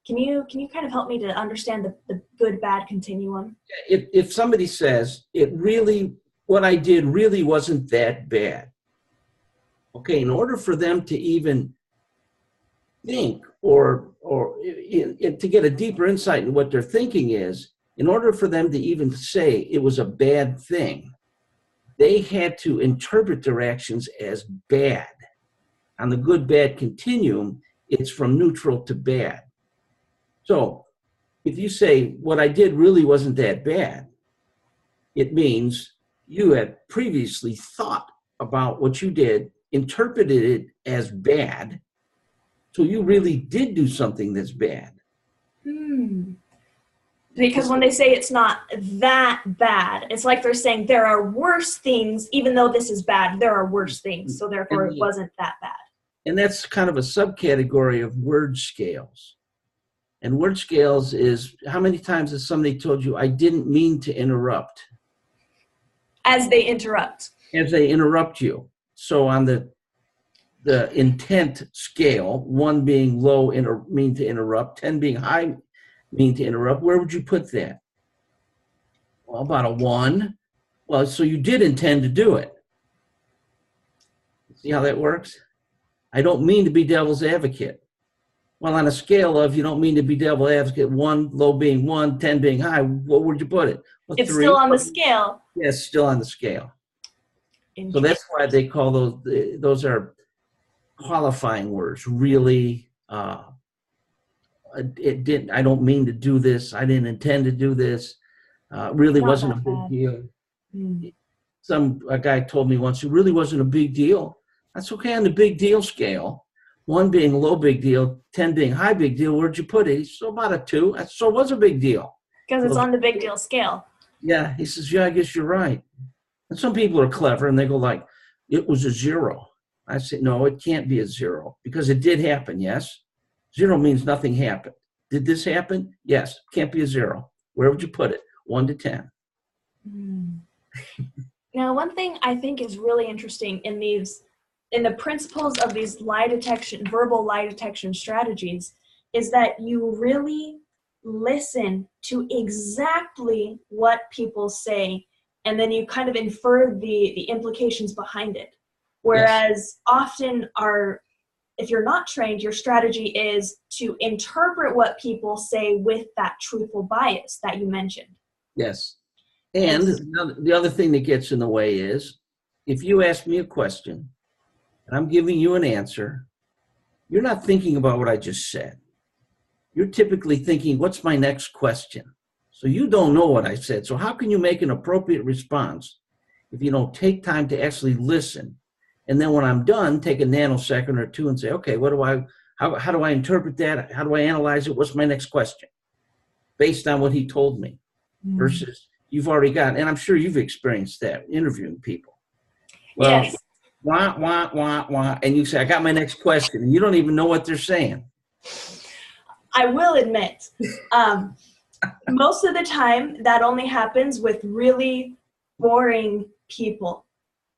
Can you kind of help me to understand the good-bad continuum?
If somebody says, what I did really wasn't that bad. Okay, in order for them to even think or to get a deeper insight into what they're thinking is, in order for them to even say it was a bad thing, they had to interpret their actions as bad. On the good-bad continuum, it's from neutral to bad. So if you say, what I did really wasn't that bad, it means you had previously thought about what you did, interpreted it as bad, so you really did do something that's bad.
Because when they say it's not that bad, it's like they're saying there are worse things, even though this is bad, there are worse things, so therefore it wasn't that bad.
And that's kind of a subcategory of word scales. And word scales is, how many times has somebody told you, I didn't mean to interrupt?
As they interrupt.
As they interrupt you. So on the intent scale, 1 being low, mean to interrupt, 10 being high, mean to interrupt, where would you put that? Well, about a 1. Well, so you did intend to do it. See how that works? I don't mean to be devil's advocate. Well, on a scale of you don't mean to be devil's advocate, 1, low being 1, 10 being high, what would you put it? Well,
it's
3.
Still on the scale.
Yes, still on the scale. So that's why they call those are qualifying words. Really, I don't mean to do this. I didn't intend to do this. Really wasn't a big deal. A guy told me once, it really wasn't a big deal. That's okay on the big deal scale. 1 being low big deal, 10 being high big deal. Where'd you put it? He said, about a 2. So it was a big deal.
Because it's on the big deal scale.
Yeah, he says, I guess you're right. And some people are clever and they go like, it was a 0. I say, no, it can't be a 0 because it did happen, yes? 0 means nothing happened. Did this happen? Yes, can't be a 0. Where would you put it? 1 to 10.
Now, one thing I think is really interesting in the principles of these verbal lie detection strategies is that you really listen to exactly what people say, and then you kind of infer the implications behind it. Whereas often if you're not trained, your strategy is to interpret what people say with that truthful bias that you mentioned.
Yes. And the other thing that gets in the way is if you ask me a question and I'm giving you an answer, you're not thinking about what I just said. You're typically thinking, what's my next question? So you don't know what I said. So how can you make an appropriate response if you don't take time to actually listen? And then when I'm done, take a nanosecond or 2 and say, okay, what do I How do I interpret that? How do I analyze it? What's my next question? Based on what he told me versus you've already got, and I'm sure you've experienced that interviewing people. Well,
yes.
Wah, wah, wah, wah, and you say, I got my next question, and you don't even know what they're saying.
I will admit, most of the time that only happens with really boring people.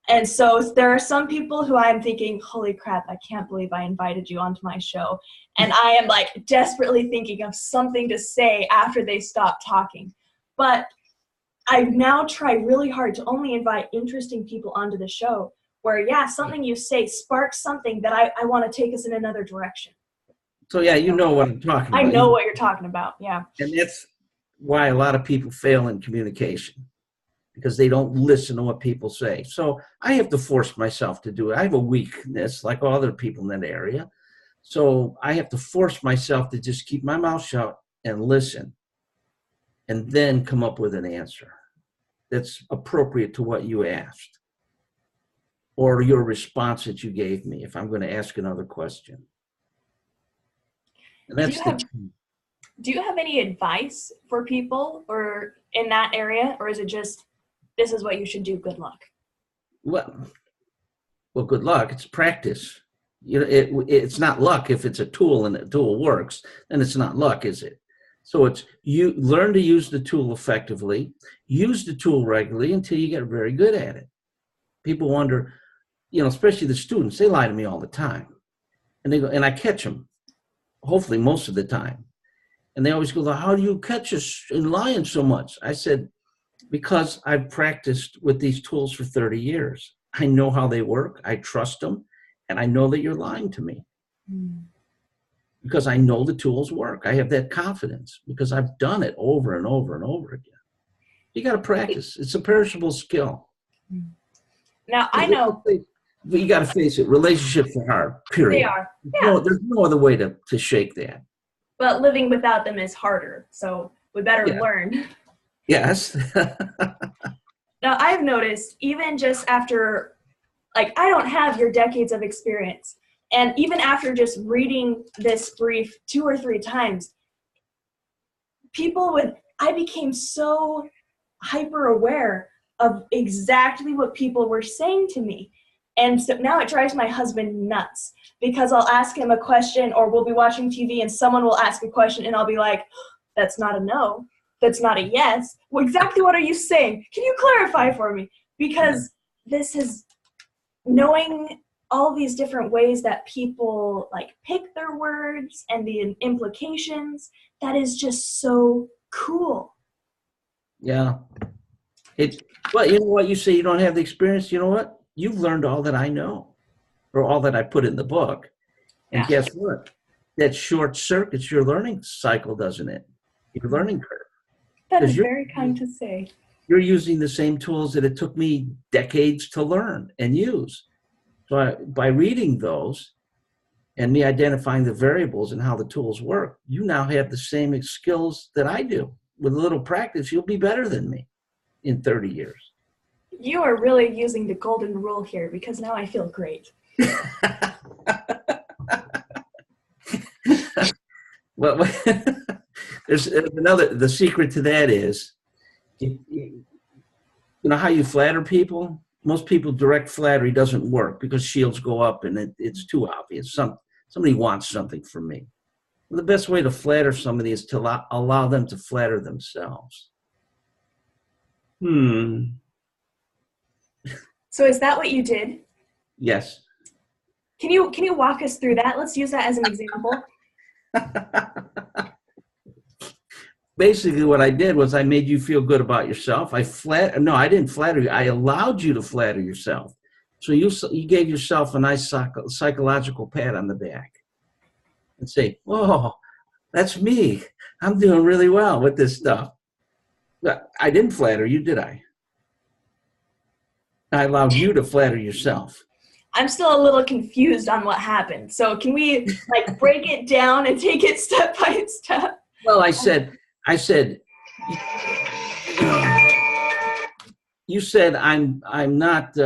And so there are some people who I'm thinking, holy crap, I can't believe I invited you onto my show. And I am like desperately thinking of something to say after they stop talking. But I now try really hard to only invite interesting people onto the show where, yeah, something you say sparks something that I want to take us in another direction.
So, yeah, you know what I'm talking about.
I know what you're talking about, yeah.
And that's why a lot of people fail in communication, because they don't listen to what people say. So I have to force myself to do it. I have a weakness like all other people in that area. So I have to force myself to just keep my mouth shut and listen and then come up with an answer that's appropriate to what you asked or your response that you gave me if I'm going to ask another question. And that's
do you have any advice for people or in that area, or is it just, this is what you should do, good luck?
Well, good luck. It's practice. You know, it's not luck if it's a tool and the tool works, then it's not luck, is it? So it's you learn to use the tool effectively, use the tool regularly until you get very good at it. People wonder, you know, especially the students, they lie to me all the time. And they go, and I catch them, hopefully most of the time. And they always go, how do you catch us in lying so much? I said, because I've practiced with these tools for 30 years. I know how they work. I trust them. And I know that you're lying to me. Because I know the tools work. I have that confidence because I've done it over and over and over again. You got to practice. It's a perishable skill.
Now, I know.
You got to face it. Relationships are hard, period.
They are. Yeah.
No, there's no other way to shake that.
But living without them is harder. So we better learn.
Yes.
Now, I've noticed, even just after, like, I don't have your decades of experience. And even after just reading this brief 2 or 3 times, I became so hyper aware of exactly what people were saying to me. And so now it drives my husband nuts because I'll ask him a question, or we'll be watching TV and someone will ask a question and I'll be like, that's not a no. That's not a yes. Well, exactly what are you saying? Can you clarify for me? Because this is knowing all these different ways that people like pick their words and the implications. That is just so cool.
Yeah. Well, you know what? You say you don't have the experience. You know what? You've learned all that I know, or all that I put in the book. And guess what? That short circuits your learning cycle, doesn't it? Your learning curve.
That is very kind to say.
You're using the same tools that it took me decades to learn and use. So by reading those and me identifying the variables and how the tools work, you now have the same skills that I do. With a little practice, you'll be better than me in 30 years.
You are really using the golden rule here, because now I feel great.
Well, there's another, the secret to that is, you know how you flatter people? Most people, direct flattery doesn't work because shields go up and it's too obvious. Somebody wants something from me. Well, the best way to flatter somebody is to allow them to flatter themselves.
So is that what you did?
Yes.
Can you walk us through that? Let's use that as an example.
Basically, what I did was I made you feel good about yourself. I didn't flatter you. I allowed you to flatter yourself. So you gave yourself a nice psychological pat on the back and say, "Oh, that's me. I'm doing really well with this stuff." But I didn't flatter you, did I? I allowed you to flatter yourself.
I'm still a little confused on what happened. So can we like break it down and take it step by step?
Well, I said, you said I'm not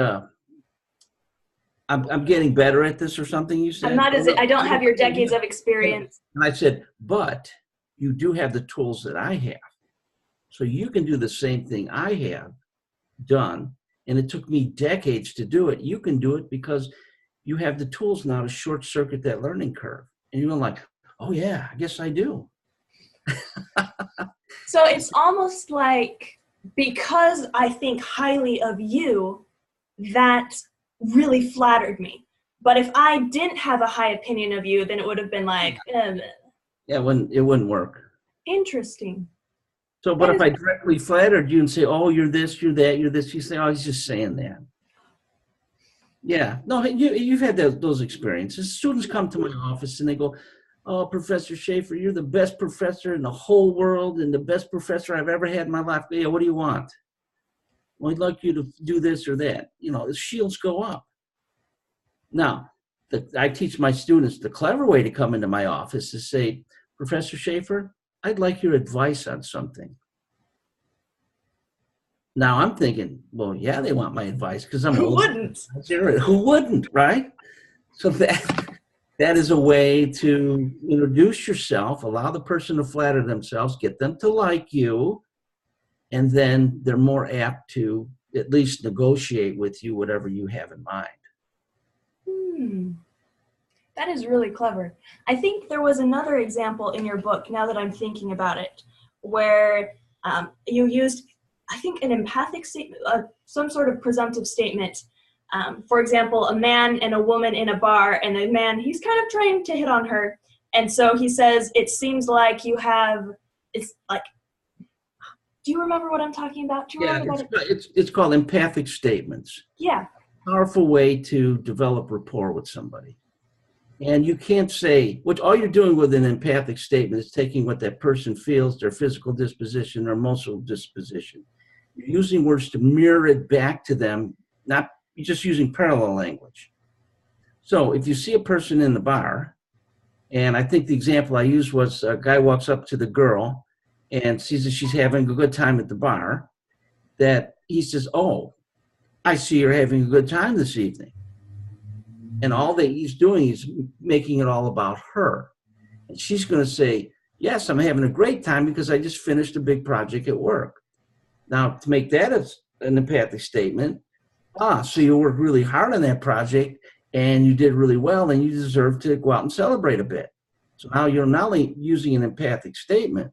I'm getting better at this or something, you said?
I don't have your decades of experience.
And I said, but you do have the tools that I have. So you can do the same thing I have done. And it took me decades to do it. You can do it because you have the tools now to short circuit that learning curve. And you're like, oh yeah, I guess I do.
So it's almost like, because I think highly of you, that really flattered me. But if I didn't have a high opinion of you, then it would have been like,
yeah, it wouldn't work.
Interesting.
So, but if I directly flattered you and say, oh, you're this, you're that, you're this, you say, oh, he's just saying that. Yeah, no, you've had those experiences. Students come to my office and they go, oh, Professor Schaeffer, you're the best professor in the whole world and the best professor I've ever had in my life. Yeah, what do you want? Well, I'd like you to do this or that. You know, the shields go up. Now, I teach my students the clever way to come into my office is say, Professor Schaeffer, I'd like your advice on something. Now I'm thinking, well, yeah, they want my advice because I'm
Who wouldn't?
Who wouldn't, right? So that is a way to introduce yourself, allow the person to flatter themselves, get them to like you, and then they're more apt to at least negotiate with you whatever you have in mind.
That is really clever. I think there was another example in your book, now that I'm thinking about it, where you used, I think, an empathic statement, some sort of presumptive statement. For example, a man and a woman in a bar, and the man, he's kind of trying to hit on her. And so he says, it seems like you have, it's like, do you remember what I'm talking about? Do you remember
it's called empathic statements.
Yeah.
Powerful way to develop rapport with somebody. And you can't say, all you're doing with an empathic statement is taking what that person feels, their physical disposition, their emotional disposition. You're using words to mirror it back to them, not you're just using parallel language. So if you see a person in the bar, and I think the example I used was a guy walks up to the girl and sees that she's having a good time at the bar, that he says, oh, I see you're having a good time this evening. And all that he's doing is making it all about her. And she's going to say, yes, I'm having a great time because I just finished a big project at work. Now, to make that as an empathic statement, so you worked really hard on that project and you did really well and you deserve to go out and celebrate a bit. So now you're not only using an empathic statement,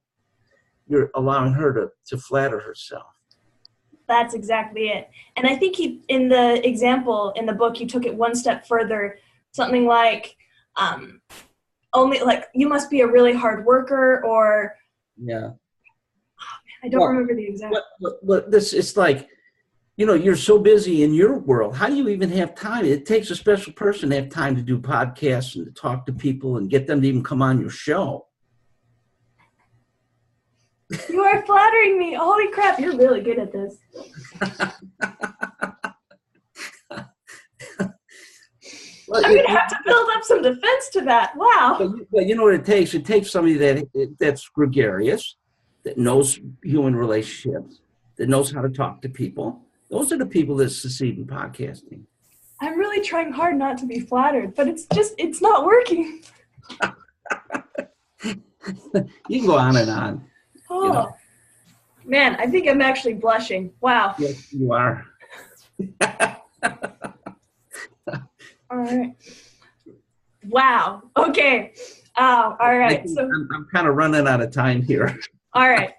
you're allowing her to flatter herself.
That's exactly it. And I think in the example in the book, you took it one step further, something like, only like, you must be a really hard worker, or.
Yeah.
I don't remember the exact.
But this, it's like, you're so busy in your world. How do you even have time? It takes a special person to have time to do podcasts and to talk to people and get them to even come on your show.
You are flattering me. Holy crap, you're really good at this. I'm going to have to build up some defense to that. Wow.
But you know what it takes? It takes somebody that's gregarious, that knows human relationships, that knows how to talk to people. Those are the people that succeed in podcasting.
I'm really trying hard not to be flattered, but it's not working.
You can go on and on.
Oh, man, I think I'm actually blushing. Wow.
Yes, you are.
All right. Wow. Okay. All right.
So I'm kind of running out of time here.
All right.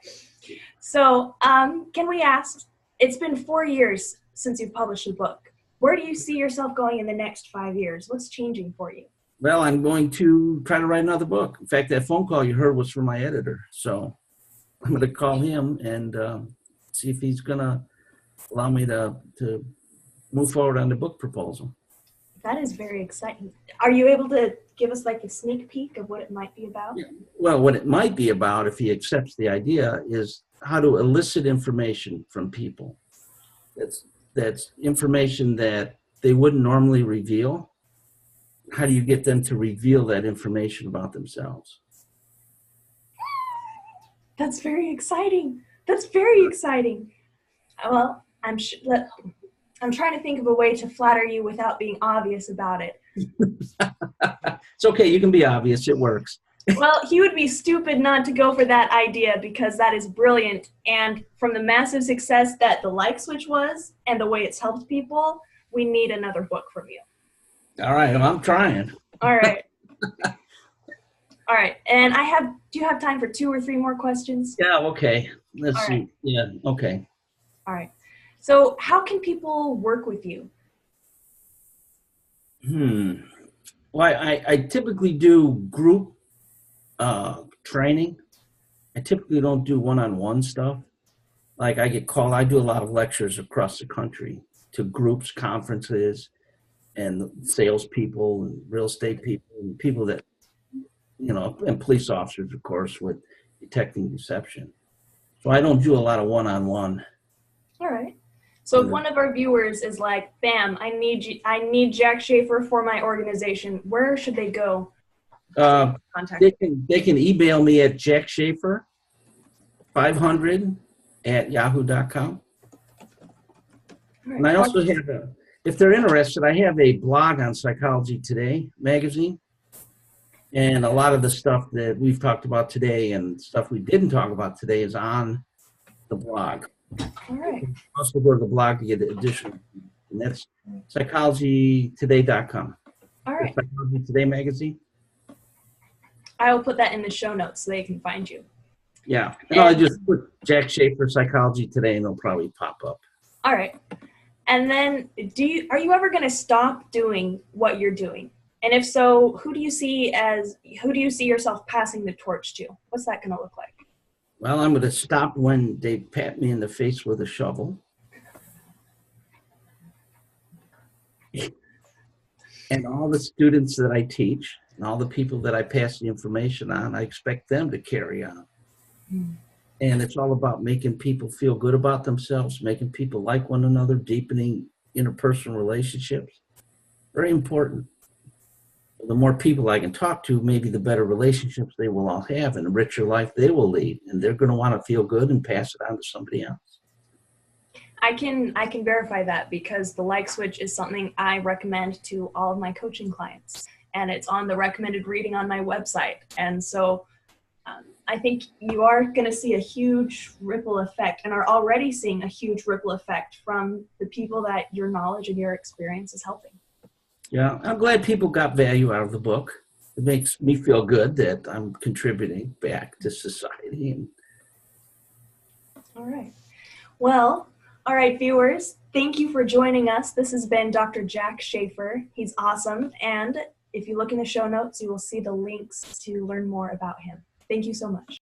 So can we ask, it's been 4 years since you've published a book. Where do you see yourself going in the next 5 years? What's changing for you?
Well, I'm going to try to write another book. In fact, that phone call you heard was from my editor. So I'm going to call him and see if he's going to allow me to move forward on the book proposal.
That is very exciting. Are you able to give us like a sneak peek of what it might be about?
Yeah. Well, what it might be about, if he accepts the idea, is how to elicit information from people. That's information that they wouldn't normally reveal. How do you get them to reveal that information about themselves?
That's very exciting. That's very exciting. Well, I'm sure that I'm trying to think of a way to flatter you without being obvious about it.
It's okay. You can be obvious. It works.
Well, he would be stupid not to go for that idea because that is brilliant. And from the massive success that the like switch was and the way it's helped people, we need another book from you.
All right. Well, I'm trying.
All right. All right. And do you have time for 2 or 3 more questions?
Yeah. Okay. Let's
All
see.
right.
Yeah. Okay.
All right. So how can people work with you?
Well, I typically do group training. I typically don't do one-on-one stuff. Like I get called, I do a lot of lectures across the country to groups, conferences, and salespeople and real estate people and people that, and police officers, of course, with detecting deception. So I don't do a lot of one-on-one.
All right. So if one of our viewers is like, bam, I need Jack Schafer for my organization, where should they go? Contact.
They can email me at jackschafer500@yahoo.com.
Right.
And I also have if they're interested, I have a blog on Psychology Today magazine. And a lot of the stuff that we've talked about today and stuff we didn't talk about today is on the blog.
All right.
Also go to the blog to get additional. And that's psychologytoday.com.
All right.
The Psychology Today magazine.
I will put that in the show notes so they can find you.
Yeah. And I just put Jack Schafer Psychology Today and it'll probably pop up.
All right. And then are you ever going to stop doing what you're doing? And if so, who do you see yourself passing the torch to? What's that going to look like?
Well, I'm going to stop when they pat me in the face with a shovel. And all the students that I teach and all the people that I pass the information on, I expect them to carry on. And it's all about making people feel good about themselves, making people like one another, deepening interpersonal relationships. Very important. The more people I can talk to, maybe the better relationships they will all have and the richer life they will lead. And they're going to want to feel good and pass it on to somebody else.
I can verify that because the like switch is something I recommend to all of my coaching clients. And it's on the recommended reading on my website. And so I think you are going to see a huge ripple effect and are already seeing a huge ripple effect from the people that your knowledge and your experience is helping.
Yeah, I'm glad people got value out of the book. It makes me feel good that I'm contributing back to society.
All right. Well, all right, viewers, thank you for joining us. This has been Dr. Jack Schafer. He's awesome. And if you look in the show notes, you will see the links to learn more about him. Thank you so much.